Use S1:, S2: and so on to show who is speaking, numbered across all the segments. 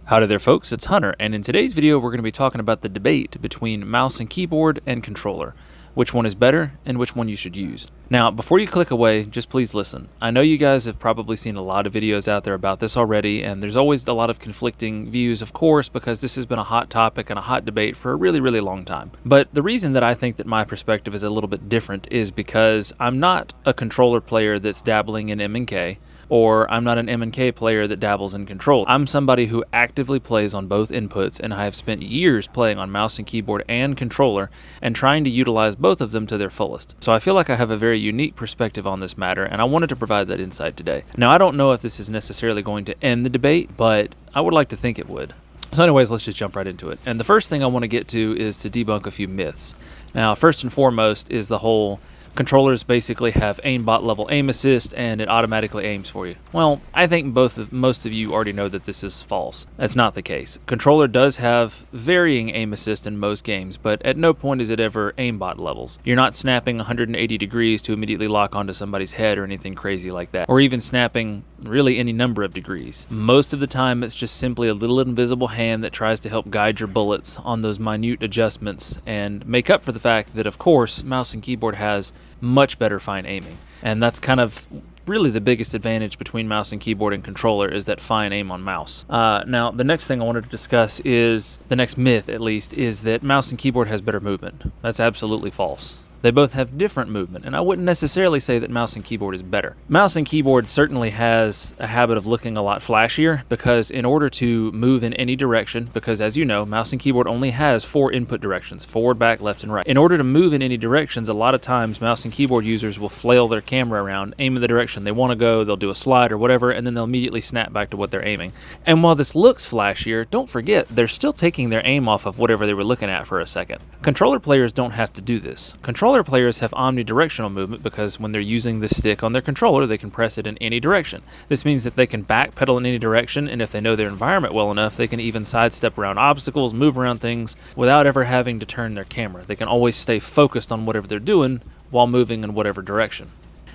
S1: Howdy there folks, it's Hunter, and in today's video we're going to be talking about the debate between mouse and keyboard and controller. Which one is better and which one you should use. Now, before you click away, just please listen. I know you guys have probably seen a lot of videos out there about this already, and there's always a lot of conflicting views, of course, because this has been a hot topic and a hot debate for a really, really long time. But the reason that I think that my perspective is a little bit different is because I'm not a controller player that's dabbling in MNK, or I'm not an MNK player that dabbles in control. I'm somebody who actively plays on both inputs, and I have spent years playing on mouse and keyboard and controller and trying to utilize both of them to their fullest. So I feel like I have a very unique perspective on this matter, and I wanted to provide that insight today. Now, I don't know if this is necessarily going to end the debate, but I would like to think it would. So anyways, let's just jump right into it. And the first thing I want to get to is to debunk a few myths. Now, first and foremost is the whole controllers basically have aimbot level aim assist and it automatically aims for you. Well, I think most of you already know that this is false. That's not the case. Controller does have varying aim assist in most games, but at no point is it ever aimbot levels. You're not snapping 180 degrees to immediately lock onto somebody's head or anything crazy like that, or even snapping really any number of degrees. Most of the time it's just simply a little invisible hand that tries to help guide your bullets on those minute adjustments and make up for the fact that, of course, mouse and keyboard has much better fine aiming. And that's kind of really the biggest advantage between mouse and keyboard and controller, is that fine aim on mouse. Now, the next thing I wanted to discuss is, the next myth at least, is that mouse and keyboard has better movement. That's absolutely false. They both have different movement, and I wouldn't necessarily say that mouse and keyboard is better. Mouse and keyboard certainly has a habit of looking a lot flashier, because in order to move in any direction, because as you know, mouse and keyboard only has 4 input directions: forward, back, left, and right. In order to move in any directions, a lot of times mouse and keyboard users will flail their camera around, aim in the direction they want to go, they'll do a slide or whatever, and then they'll immediately snap back to what they're aiming. And while this looks flashier, don't forget, they're still taking their aim off of whatever they were looking at for a second. Controller players don't have to do this. Controller players have omnidirectional movement because when they're using the stick on their controller, they can press it in any direction. This means that they can backpedal in any direction, and if they know their environment well enough, they can even sidestep around obstacles, move around things without ever having to turn their camera. They can always stay focused on whatever they're doing while moving in whatever direction.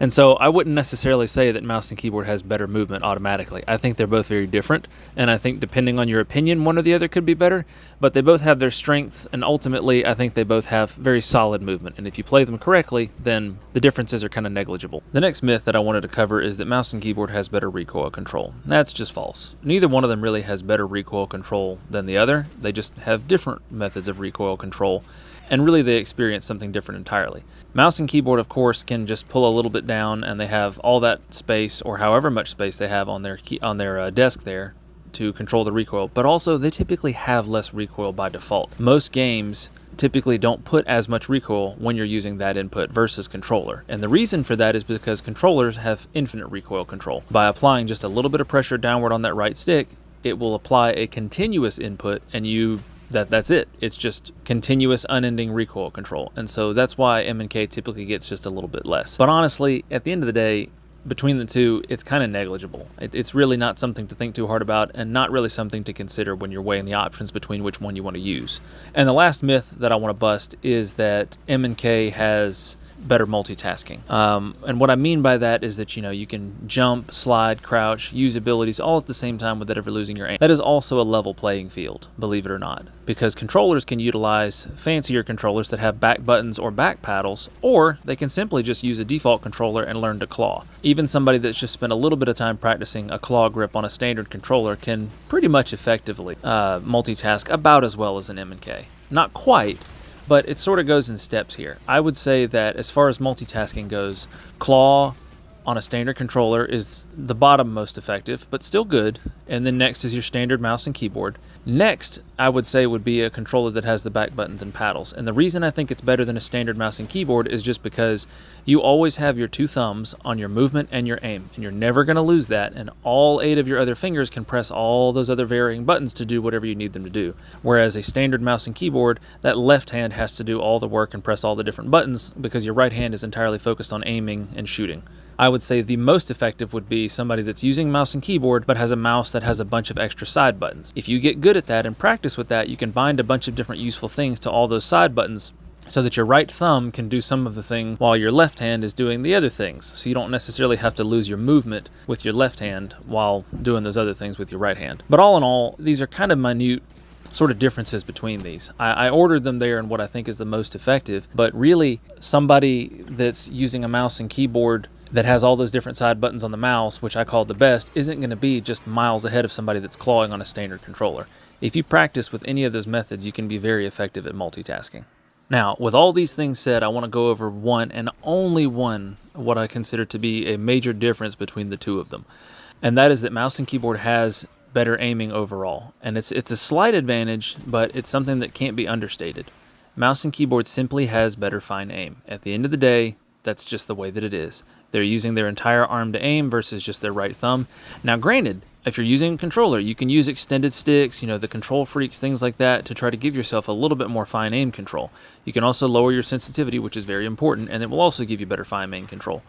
S1: And so I wouldn't necessarily say that mouse and keyboard has better movement automatically. I think they're both very different, and I think depending on your opinion, one or the other could be better, but they both have their strengths, and ultimately I think they both have very solid movement, and if you play them correctly, then the differences are kind of negligible. The next myth that I wanted to cover is that mouse and keyboard has better recoil control. That's just false. Neither one of them really has better recoil control than the other. They just have different methods of recoil control, and really they experience something different entirely. Mouse and keyboard, of course, can just pull a little bit down, and they have all that space, or however much space they have on their desk there, to control the recoil, but also they typically have less recoil by default. Most games typically don't put as much recoil when you're using that input versus controller, and the reason for that is because controllers have infinite recoil control. By applying just a little bit of pressure downward on that right stick, it will apply a continuous input, and that's it. It's just continuous, unending recoil control. And so that's why MNK typically gets just a little bit less. But honestly, at the end of the day, between the two, it's kind of negligible. It's really not something to think too hard about, and not really something to consider when you're weighing the options between which one you want to use. And the last myth that I want to bust is that MNK has better multitasking. And what I mean by that is that, you can jump, slide, crouch, use abilities all at the same time without ever losing your aim. That is also a level playing field, believe it or not, because controllers can utilize fancier controllers that have back buttons or back paddles, or they can simply just use a default controller and learn to claw. Even somebody that's just spent a little bit of time practicing a claw grip on a standard controller can pretty much effectively multitask about as well as an MNK. Not quite, but it sort of goes in steps here. I would say that as far as multitasking goes, claw on a standard controller is the bottom most effective, but still good. And then next is your standard mouse and keyboard. Next, I would say, would be a controller that has the back buttons and paddles. And the reason I think it's better than a standard mouse and keyboard is just because you always have your 2 thumbs on your movement and your aim, and you're never going to lose that, and all 8 of your other fingers can press all those other varying buttons to do whatever you need them to do. Whereas a standard mouse and keyboard, that left hand has to do all the work and press all the different buttons, because your right hand is entirely focused on aiming and shooting. I would say the most effective would be somebody that's using mouse and keyboard but has a mouse that has a bunch of extra side buttons. If you get good at that and practice with that, you can bind a bunch of different useful things to all those side buttons so that your right thumb can do some of the things while your left hand is doing the other things. So you don't necessarily have to lose your movement with your left hand while doing those other things with your right hand. But all in all, these are kind of minute sort of differences between these. I ordered them there in what I think is the most effective, but really somebody that's using a mouse and keyboard that has all those different side buttons on the mouse, which I call the best, isn't going to be just miles ahead of somebody that's clawing on a standard controller. If you practice with any of those methods, you can be very effective at multitasking. Now, with all these things said, I want to go over one and only one, what I consider to be a major difference between the two of them. And that is that mouse and keyboard has better aiming overall. And it's a slight advantage, but it's something that can't be understated. Mouse and keyboard simply has better fine aim. At the end of the day, that's just the way that it is. They're using their entire arm to aim versus just their right thumb. Now, granted, if you're using a controller, you can use extended sticks, the control freaks, things like that, to try to give yourself a little bit more fine aim control. You can also lower your sensitivity, which is very important, and it will also give you better fine aim control.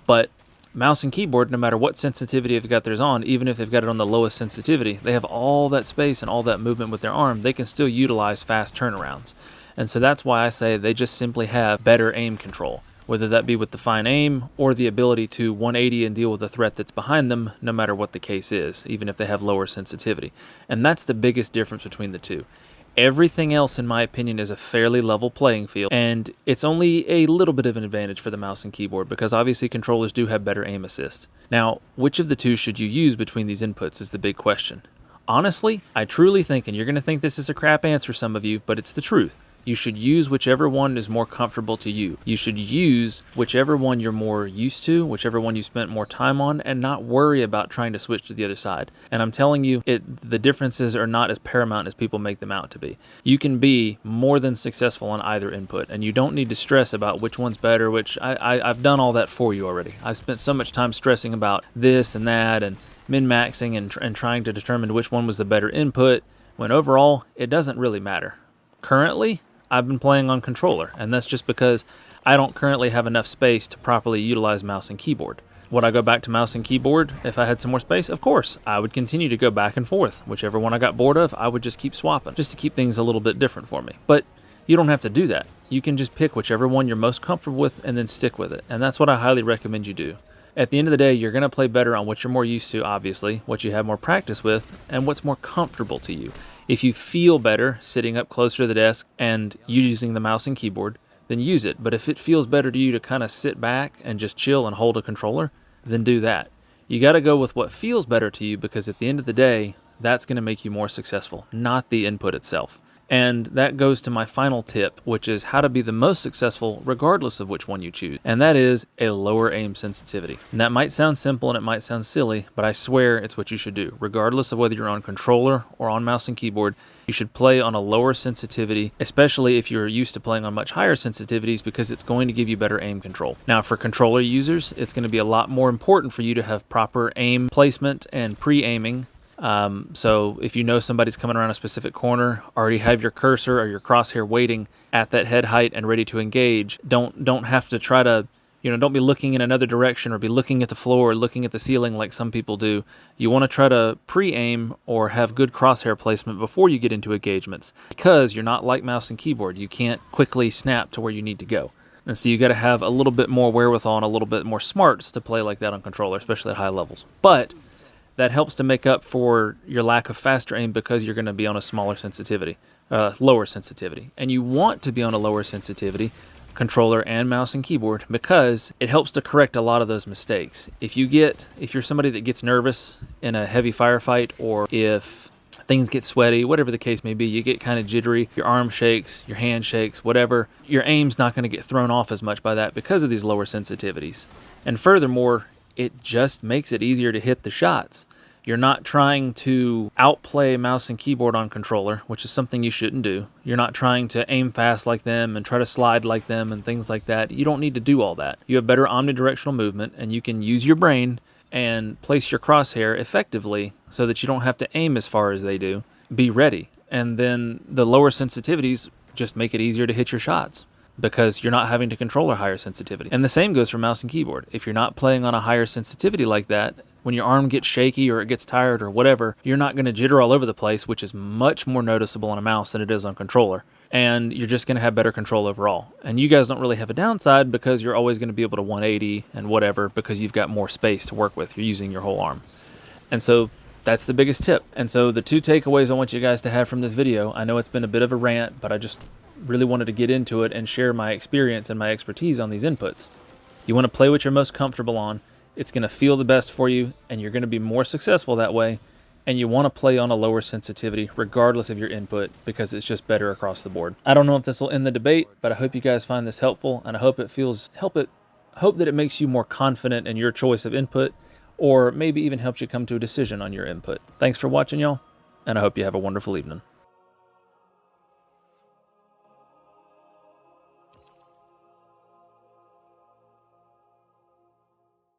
S1: But mouse and keyboard, no matter what sensitivity they've got theirs on, even if they've got it on the lowest sensitivity, they have all that space and all that movement with their arm. They can still utilize fast turnarounds. And so that's why I say they just simply have better aim control, whether that be with the fine aim or the ability to 180 and deal with the threat that's behind them, no matter what the case is, even if they have lower sensitivity. And that's the biggest difference between the two. Everything else, in my opinion, is a fairly level playing field, and it's only a little bit of an advantage for the mouse and keyboard because obviously controllers do have better aim assist. Now, which of the two should you use between these inputs is the big question. Honestly, I truly think, and you're going to think this is a crap answer, some of you, but it's the truth. You should use whichever one is more comfortable to you. You should use whichever one you're more used to, whichever one you spent more time on, and not worry about trying to switch to the other side. And I'm telling you, the differences are not as paramount as people make them out to be. You can be more than successful on either input, and you don't need to stress about which one's better, which I've done all that for you already. I've spent so much time stressing about this and that and min-maxing and trying to determine which one was the better input, when overall, it doesn't really matter. Currently, I've been playing on controller, and that's just because I don't currently have enough space to properly utilize mouse and keyboard. Would I go back to mouse and keyboard if I had some more space? Of course. I would continue to go back and forth. Whichever one I got bored of, I would just keep swapping, just to keep things a little bit different for me. But you don't have to do that. You can just pick whichever one you're most comfortable with and then stick with it, and that's what I highly recommend you do. At the end of the day, you're going to play better on what you're more used to, obviously, what you have more practice with, and what's more comfortable to you. If you feel better sitting up closer to the desk and using the mouse and keyboard, then use it. But if it feels better to you to kind of sit back and just chill and hold a controller, then do that. You got to go with what feels better to you, because at the end of the day, that's going to make you more successful, not the input itself. And that goes to my final tip, which is how to be the most successful regardless of which one you choose. And that is a lower aim sensitivity. And that might sound simple and it might sound silly, but I swear it's what you should do. Regardless of whether you're on controller or on mouse and keyboard, you should play on a lower sensitivity, especially if you're used to playing on much higher sensitivities, because it's going to give you better aim control. Now, for controller users, it's going to be a lot more important for you to have proper aim placement and pre-aiming. So if you know somebody's coming around a specific corner, already have your cursor or your crosshair waiting at that head height and ready to engage. Don't have to try to, don't be looking in another direction or be looking at the floor or looking at the ceiling like some people do. You want to try to pre-aim or have good crosshair placement before you get into engagements, because you're not like mouse and keyboard. You can't quickly snap to where you need to go. And so you got to have a little bit more wherewithal and a little bit more smarts to play like that on controller, especially at high levels. But that helps to make up for your lack of faster aim, because you're going to be on a smaller sensitivity, lower sensitivity. And you want to be on a lower sensitivity, controller and mouse and keyboard, because it helps to correct a lot of those mistakes. If you're somebody that gets nervous in a heavy firefight, or if things get sweaty, whatever the case may be, you get kind of jittery, your arm shakes, your hand shakes, whatever, your aim's not going to get thrown off as much by that because of these lower sensitivities. And furthermore, it just makes it easier to hit the shots. You're not trying to outplay mouse and keyboard on controller, which is something you shouldn't do. You're not trying to aim fast like them and try to slide like them and things like that. You don't need to do all that. You have better omnidirectional movement, and you can use your brain and place your crosshair effectively so that you don't have to aim as far as they do. Be ready. And then the lower sensitivities just make it easier to hit your shots, because you're not having to control a higher sensitivity. And the same goes for mouse and keyboard. If you're not playing on a higher sensitivity like that, when your arm gets shaky or it gets tired or whatever, you're not going to jitter all over the place, which is much more noticeable on a mouse than it is on controller. And you're just going to have better control overall. And you guys don't really have a downside because you're always going to be able to 180 and whatever because you've got more space to work with. You're using your whole arm. And so that's the biggest tip. And so the 2 takeaways I want you guys to have from this video, I know it's been a bit of a rant, but I just really wanted to get into it and share my experience and my expertise on these inputs. You want to play what you're most comfortable on. It's going to feel the best for you, and you're going to be more successful that way. And you want to play on a lower sensitivity regardless of your input because it's just better across the board. I don't know if this will end the debate, but I hope you guys find this helpful, and I hope that it makes you more confident in your choice of input, or maybe even helps you come to a decision on your input. Thanks for watching, y'all, and I hope you have a wonderful evening.